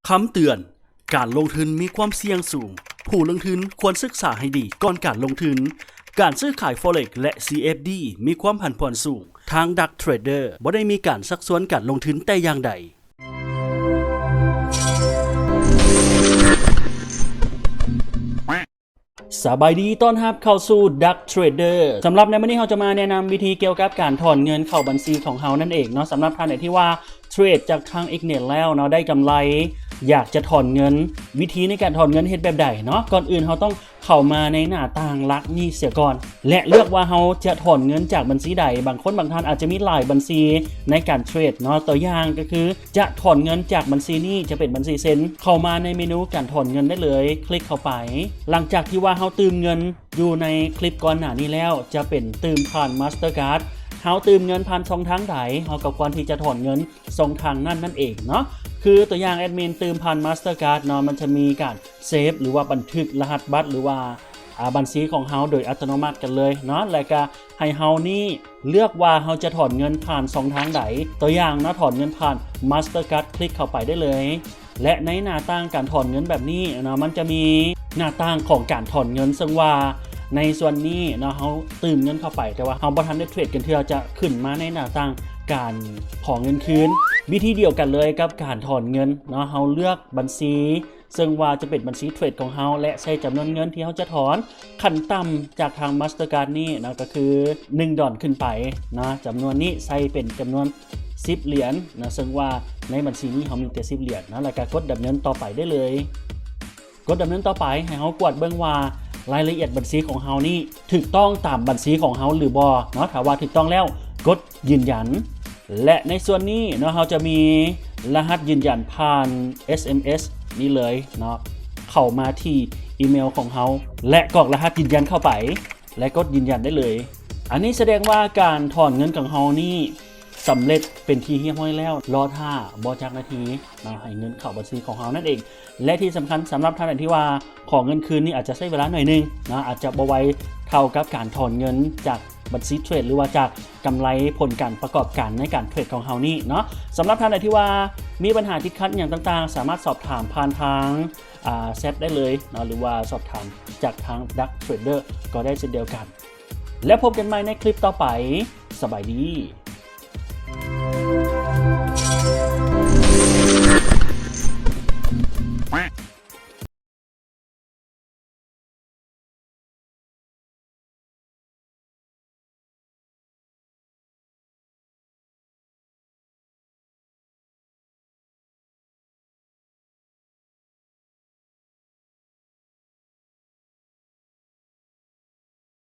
คำเตือนการลงทุนมีความเสี่ยงสูงผู้ลงทุนควรศึกษาให้ดีก่อนการลงทุนการซื้อขาย Forex และ CFD มีความผันผวนสูงทาง Dark Trader บ่ได้มีการซักซ้วนการลงทุนแต่อย่างใดสบายดีต้อนรับเข้าสู่ Dark Trader สำหรับในวันนี้เราจะมาแนะนำวิธีเกี่ยวกับการถอนเงินเข้าบัญชีของเรานั่นเองเนาะสำหรับท่านไหนที่ว่าเทรดจากทาง Xnet แล้วเนาะได้กำไรอยากจะถอนเงินวิธีในการถอนเงินเฮ็ดแบบใดเนาะก่อนอื่นเราต้องเข้ามาในหน้าต่างลักนี่เสียก่อนและเลือกว่าเราจะถอนเงินจากบัญชีใดบางคนบางท่านอาจจะมีหลายบัญชีในการเทรดเนาะตัวอย่างก็คือจะถอนเงินจากบัญชีนี้จะเป็นบัญชีเซ็นเข้ามาในเมนูการถอนเงินได้เลยคลิกเข้าไปหลังจากที่ว่าเราตืมเงินอยู่ในคลิปก่อนหน้านี้แล้วจะเป็นตืมผ่าน Mastercard เฮาตืมเงินผ่านช่องทางใดเฮาก็ควรที่จะถอนเงินช่องทางนั่นเองเนาะคือตัวอย่างแอดมินตืมผ่าน Mastercard เนาะมันจะมีการเซฟหรือว่าบันทึกรหัสบัตรหรือว่าบัญชีของเฮาโดยอัตโนมัติกันเลยเนาะแล้วก็ให้เฮานี่เลือกว่าเฮาจะถอนเงินผ่านช่องทางใดตัวอย่างเนาะถอนเงินผ่าน Mastercard คลิกเข้าไปได้เลยและในหน้าต่างการถอนเงินแบบนี้เนาะมันจะมีหน้าต่างของการถอนเงินซึ่งว่าในส่วนนี้เนาะเฮาตืมเงินเข้าไปแต่ว่าเฮาบ่ทันได้เทรดกันเทื่อจะขึ้นมาในหน้าต่างการขอเงินคืนวิธีเดียวกันเลยกับการถอนเงินเนาะเฮาเลือกบัญชีซึ่งว่าจะเป็นบัญชีเทรดของเฮาและใช้จำนวนเงินที่เฮาจะถอนขั้นต่ำจากทาง Mastercard นี่นะก็คือ$1ขึ้นไปนะจำนวนนี้ใส่เป็นจำนวน10เหรียญนะซึ่งว่าในบัญชีนี้เฮามีแต่10เหรียญนะแล้วก็กดดำเนินต่อไปได้เลยกดดำเนินต่อไปให้เฮากวดเบิ่งว่ารายละเอียดบัญชีของเฮานี่ถูกต้องตามบัญชีของเฮาหรือบ่เนาะถ้าว่าถูกต้องแล้วกดยืนยันและในส่วนนี้เนาะเราจะมีรหัสยืนยันผ่าน SMS นี่เลยเนาะเข้ามาที่อีเมลของเราและกรอกรหัสยืนยันเข้าไปและกดยืนยันได้เลยอันนี้แสดงว่าการถอนเงินของเรานี่สำเร็จเป็นที่เรียบร้อยแล้วรอท่าบ่จักนาทีนะให้เงินเข้าบัญชีของเรานั่นเองและที่สำคัญสำหรับท่านที่ว่าขอเงินคืนนี่อาจจะใช้เวลาหน่อยนึงนะอาจจะบ่ไวเท่ากับการถอนเงินจากบัญชีเทรดหรือว่าจากกำไรผลการประกอบการในการเทรดของเฮานี่เนาะสำหรับท่านใดที่ว่ามีปัญหาติดขัดอย่างต่างๆสามารถสอบถามผ่านทางแชทได้เลยเนาะหรือว่าสอบถามจากทาง Dark Trader ก็ได้เช่นเดียวกันและพบกันใหม่ในคลิปต่อไปสบายดี